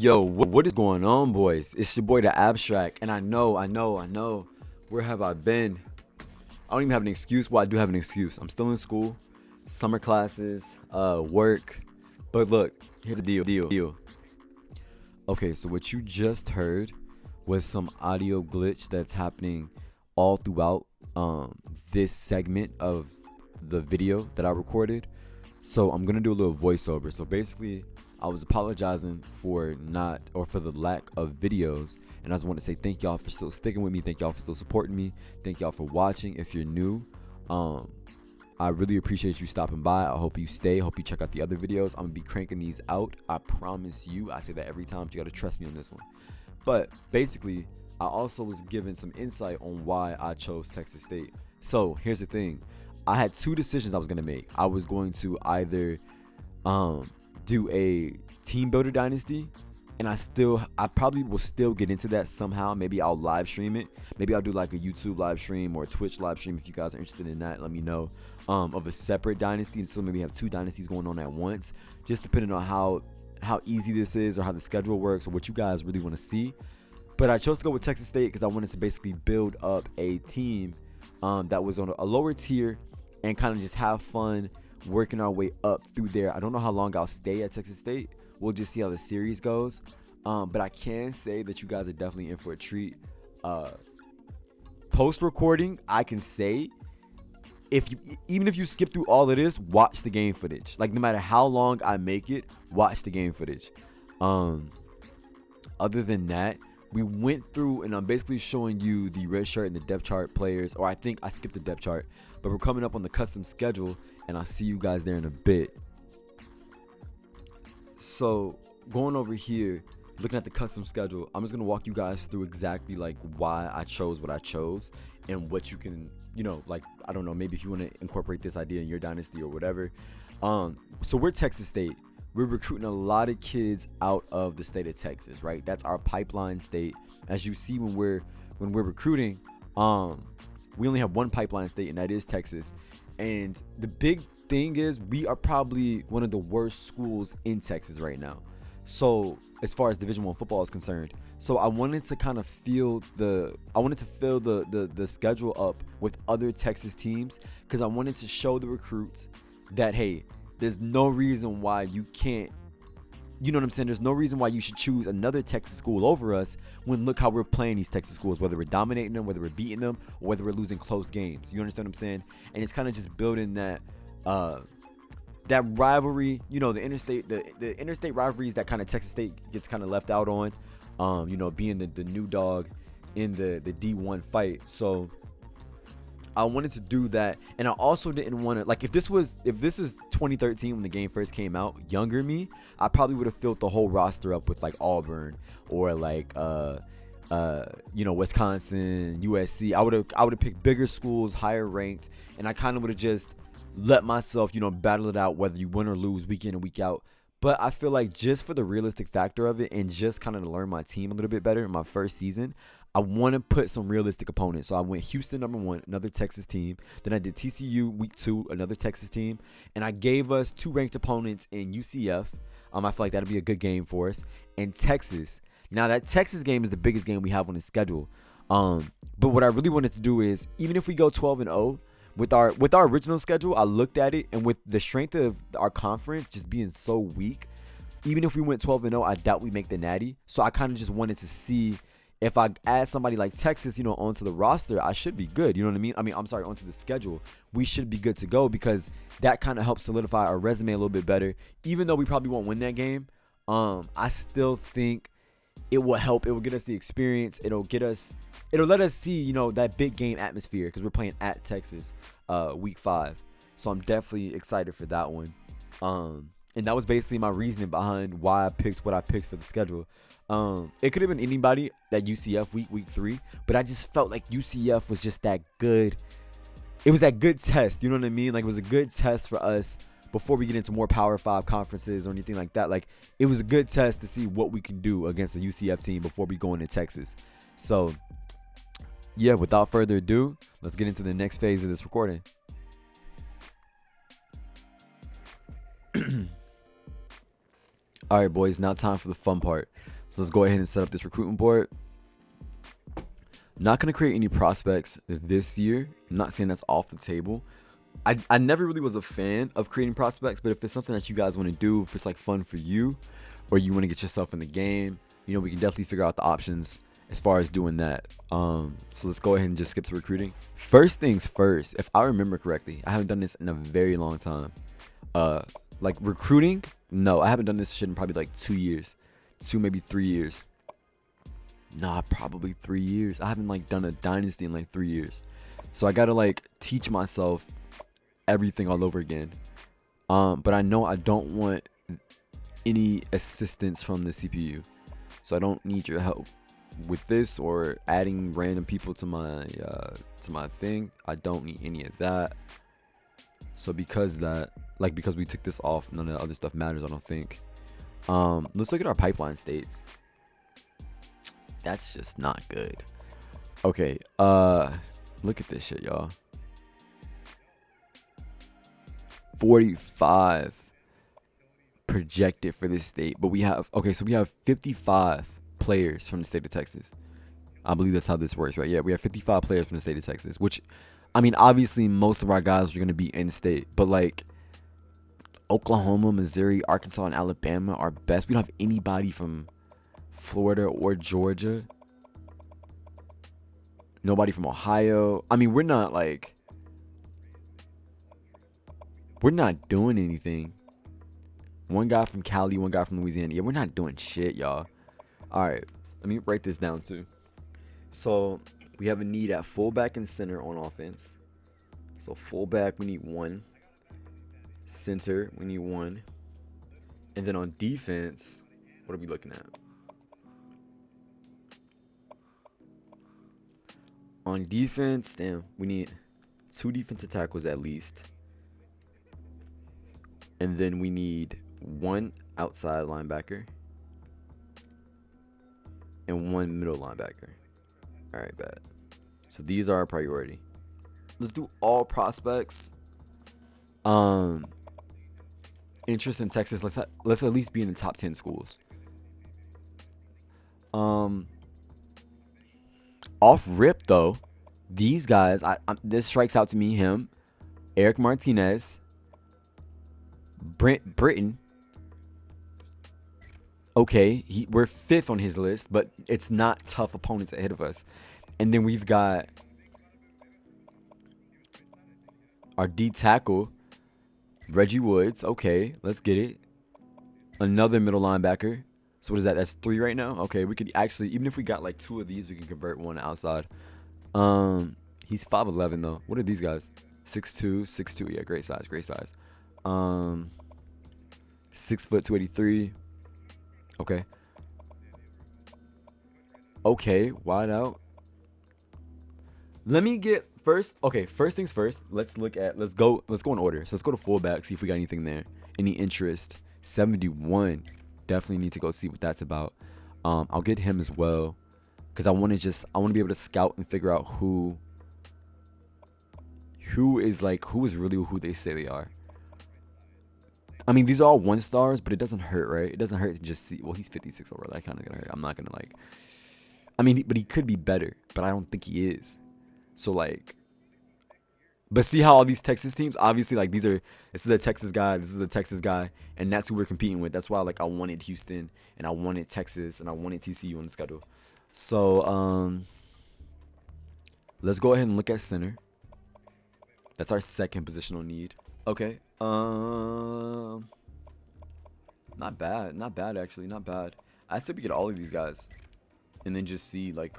Yo, what is going on, boys? It's your boy, the Abstract, and I know. Where have I been? I don't even have an excuse. Well, I do have an excuse. I'm still in school, summer classes, work. But look, here's the deal. Okay, so what you just heard was some audio glitch that's happening all throughout this segment of the video that I recorded. So I'm gonna do a little voiceover. So basically, I was apologizing for the lack of videos, and I just want to say thank y'all for still sticking with me. Thank y'all for still supporting me. Thank y'all for watching. If you're new, I really appreciate you stopping by. I hope you stay. Hope you check out the other videos. I'm gonna be cranking these out. I promise you. I say that every time, but you gotta trust me on this one. But basically, I also was given some insight on why I chose Texas State. So here's the thing. I had two decisions I was gonna make. I was going to either do a team builder dynasty, and I probably will still get into that somehow. Maybe I'll live stream it. Maybe I'll do like a YouTube live stream or a Twitch live stream. If you guys are interested in that, let me know. Of a separate dynasty, so maybe have two dynasties going on at once, just depending on how easy this is or how the schedule works or what you guys really want to see. But I chose to go with Texas State because I wanted to basically build up a team that was on a lower tier and kind of just have fun working our way up through there. I don't know how long I'll stay at Texas State. We'll just see how the series goes. But I can say that you guys are definitely in for a treat. Post recording, I can say, even if you skip through all of this, watch the game footage. Like, no matter how long I make it, watch the game footage. Other than that, we went through, and I'm basically showing you the red shirt and the depth chart players, or I think I skipped the depth chart, but we're coming up on the custom schedule, and I'll see you guys there in a bit. So going over here, looking at the custom schedule, I'm just gonna walk you guys through exactly like why I chose what I chose and what you can, like, I don't know, maybe if you want to incorporate this idea in your dynasty or whatever. So we're Texas State. We're recruiting a lot of kids out of the state of Texas, right? That's our pipeline state. As you see, when we're recruiting, we only have one pipeline state, and that is Texas. And the big thing is, we are probably one of the worst schools in Texas right now. So as far as Division I football is concerned, so I wanted to kind of fill the schedule up with other Texas teams, because I wanted to show the recruits that, hey, there's no reason why you can't, you know what I'm saying? There's no reason why you should choose another Texas school over us when look how we're playing these Texas schools, whether we're dominating them, whether we're beating them, or whether we're losing close games. You understand what I'm saying? And it's kind of just building that rivalry, the interstate rivalries that kind of Texas State gets kind of left out on, being the new dog in the D1 fight. So I wanted to do that, and I also didn't want to, like, if this is 2013 when the game first came out, younger me, I probably would have filled the whole roster up with like Auburn or like Wisconsin, USC. I would have picked bigger schools, higher ranked, and I kind of would have just let myself, battle it out whether you win or lose week in and week out. But I feel like just for the realistic factor of it and just kind of to learn my team a little bit better in my first season, I want to put some realistic opponents. So I went Houston number 1, another Texas team. Then I did TCU week 2, another Texas team. And I gave us 2 ranked opponents in UCF. I feel like that'll be a good game for us. And Texas. Now that Texas game is the biggest game we have on the schedule. But what I really wanted to do is, even if we go 12-0, with our original schedule, I looked at it, and with the strength of our conference just being so weak, even if we went 12-0, I doubt we make the Natty. So I kind of just wanted to see if I add somebody like Texas, onto the roster, I should be good. You know what I mean? Onto the schedule, we should be good to go, because that kind of helps solidify our resume a little bit better. Even though we probably won't win that game, I still think it will help. It will get us the experience. It'll let us see, that big game atmosphere, because we're playing at Texas week 5. So I'm definitely excited for that one. And that was basically my reasoning behind why I picked what I picked for the schedule. It could have been anybody that UCF week 3, but I just felt like UCF was just that good. It was that good test, you know what I mean? Like, it was a good test for us before we get into more Power 5 conferences or anything like that. Like, it was a good test to see what we can do against a UCF team before we go into Texas. So yeah, without further ado, let's get into the next phase of this recording. All right, boys, now time for the fun part. So let's go ahead and set up this recruiting board. Not going to create any prospects this year. I'm not saying that's off the table. I never really was a fan of creating prospects, but if it's something that you guys want to do, if it's like fun for you, or you want to get yourself in the game, you know, we can definitely figure out the options as far as doing that. So let's go ahead and just skip to recruiting. First things first, if I remember correctly, I haven't done this in a very long time. Like recruiting, no, I haven't done this shit in probably like 2 years, maybe 3 years. Nah, probably 3 years. I haven't like done a dynasty in like 3 years. So I gotta like teach myself everything all over again. But I know I don't want any assistance from the CPU. So I don't need your help with this or adding random people to my thing. I don't need any of that. So because we took this off, none of the other stuff matters, I don't think. Let's look at our pipeline states. That's just not good. Okay, look at this shit, y'all. 45 projected for this state, but we have 55 players from the state of Texas. I believe that's how this works, right? Yeah, we have 55 players from the state of Texas, which, I mean, obviously most of our guys are going to be in state, but like Oklahoma, Missouri, Arkansas, and Alabama are best. We don't have anybody from Florida or Georgia. Nobody from Ohio. I mean, we're not doing anything. One guy from Cali, one guy from Louisiana. Yeah, we're not doing shit, y'all. All right, let me write this down too. So we have a need at fullback and center on offense. So fullback, we need 1. Center, we need 1. And then on defense, what are we looking at? On defense, damn, we need 2 defensive tackles at least. And then we need 1 outside linebacker and 1 middle linebacker. All right, bad. So these are our priority. Let's do all prospects. Interest in Texas. Let's at least be in the top 10 schools. Off rip though, these guys, this strikes out to me. Him, Eric Martinez, Brent Britton. Okay, we're 5th on his list, but it's not tough opponents ahead of us. And then we've got our D tackle, Reggie Woods. Okay, let's get it. Another middle linebacker. So what is that? That's 3 right now? Okay, we could actually, even if we got like 2 of these, we can convert 1 outside. He's 5'11" though. What are these guys? 6'2". Yeah, great size. 6 foot 283. Okay, wide out. Let me get first. Okay, first things first. Let's go in order. So let's go to fullback, see if we got anything there. Any interest? 71. Definitely need to go see what that's about. I'll get him as well, because I want to be able to scout and figure out who is really who they say they are. I mean, these are all 1 stars, but it doesn't hurt, right? It doesn't hurt to just see. Well, he's 56 overall. That kind of gonna hurt. I'm not gonna but he could be better, but I don't think he is. So but see how all these Texas teams, obviously, this is a Texas guy, and that's who we're competing with. That's why I wanted Houston, and I wanted Texas, and I wanted TCU on the schedule. So let's go ahead and look at center. That's our second positional need. Okay. Not bad actually, not bad. I said we get all of these guys, and then just see like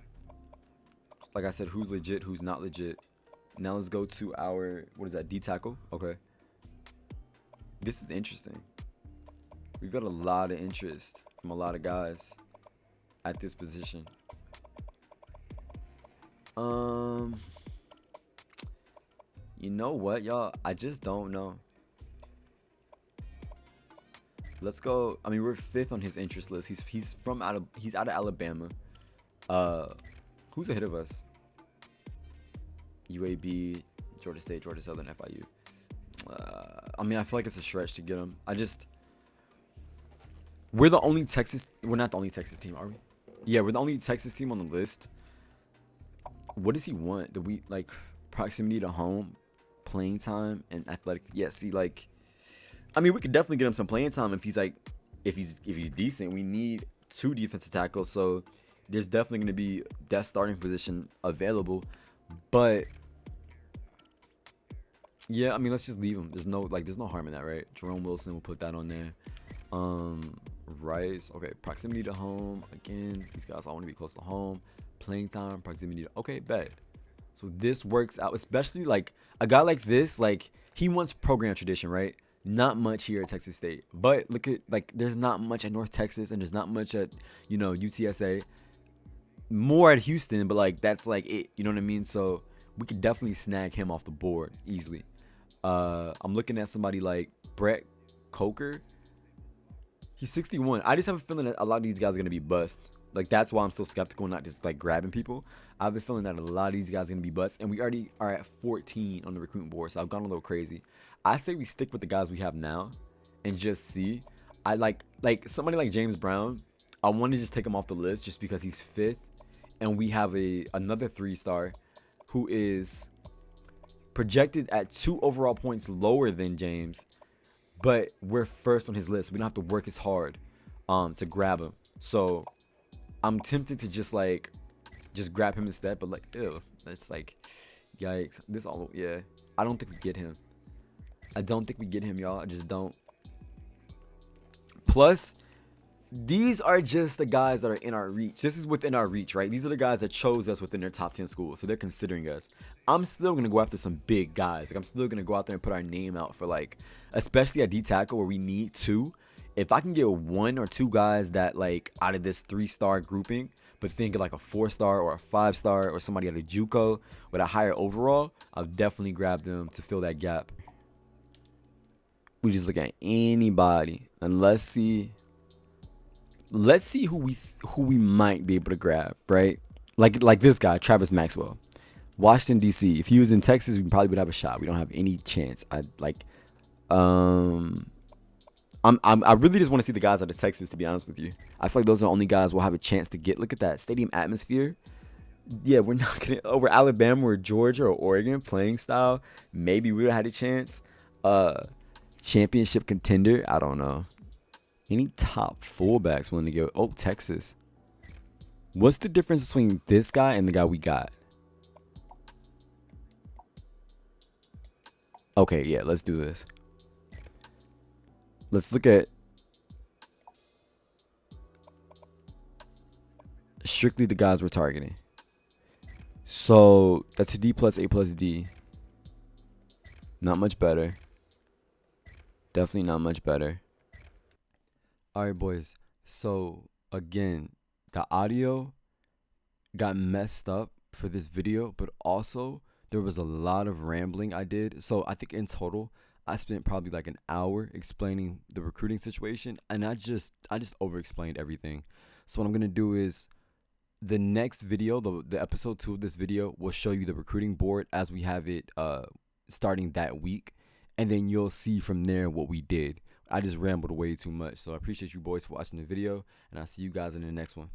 I said, who's legit, who's not legit. Now let's go to our, what is that, D tackle? Okay. This is interesting. We've got a lot of interest from a lot of guys at this position. You know what, y'all? I just don't know. Let's go. I mean, we're 5th on his interest list. He's out of Alabama. Who's ahead of us? UAB, Georgia State, Georgia Southern, FIU. I mean, I feel like it's a stretch to get him. We're the only Texas. We're not the only Texas team, are we? Yeah, we're the only Texas team on the list. What does he want? Do we like proximity to home, playing time, and athletic? Yeah, see, like, I mean, we could definitely get him some playing time if he's like, if he's decent. We need 2 defensive tackles, so there's definitely going to be that starting position available. But yeah, I mean, let's just leave him. There's no harm in that, right? Jerome Wilson, we'll put that on there. Rice, okay, proximity to home. Again, these guys all want to be close to home. Playing time, proximity to, okay, bet. So this works out, especially like a guy like this, like he wants program tradition, right? Not much here at Texas State. But look at, like, there's not much at North Texas, and there's not much at, you know, UTSA. More at Houston, but like that's like it, you know what I mean? So we could definitely snag him off the board easily. I'm looking at somebody like Brett Coker. He's 61. I just have a feeling that a lot of these guys are gonna be bust. Like, that's why I'm so skeptical, not just like grabbing people. I have a feeling that a lot of these guys are gonna be bust, and we already are at 14 on the recruiting board, so I've gone a little crazy. I say we stick with the guys we have now and just see. I like somebody like James Brown. I want to just take him off the list just because he's 5th, and we have another 3-star who is projected at 2 overall points lower than James, but we're first on his list. We don't have to work as hard to grab him. So I'm tempted to just grab him instead, but like, ew, that's like, yikes. Yeah, I don't think we get him. Y'all. I just don't. Plus, these are just the guys that are in our reach. This is within our reach, right? These are the guys that chose us within their top 10 schools, so they're considering us. I'm still going to go after some big guys. Like, I'm still going to go out there and put our name out for, like, especially at D-tackle where we need 2. If I can get 1 or 2 guys that, like, out of this 3-star grouping, but think of like a 4-star or a 5-star or somebody at a JUCO with a higher overall, I'll definitely grab them to fill that gap. We just look at anybody, and let's see who we might be able to grab, right? Like this guy, Travis Maxwell, Washington D.C. If he was in Texas, we probably would have a shot. We don't have any chance. I really just want to see the guys out of Texas, to be honest with you. I feel like those are the only guys we'll have a chance to get. Look at that stadium atmosphere. Yeah, we're not gonna over Alabama or Georgia or Oregon playing style. Maybe we would have had a chance. Championship contender, I don't know. Any top fullbacks willing to go? Oh, Texas. What's the difference between this guy and the guy we got? Okay, yeah, let's do this. Let's look at strictly the guys we're targeting. So that's a D plus, A plus D. Not much better. Definitely not much better. All right, boys. So again, the audio got messed up for this video, but also there was a lot of rambling I did. So I think in total, I spent probably like an hour explaining the recruiting situation, and I just over explained everything. So what I'm gonna do is the next video, the episode 2 of this video, will show you the recruiting board as we have it starting that week, and then you'll see from there what we did. I just rambled way too much, so I appreciate you boys for watching the video, and I'll see you guys in the next one.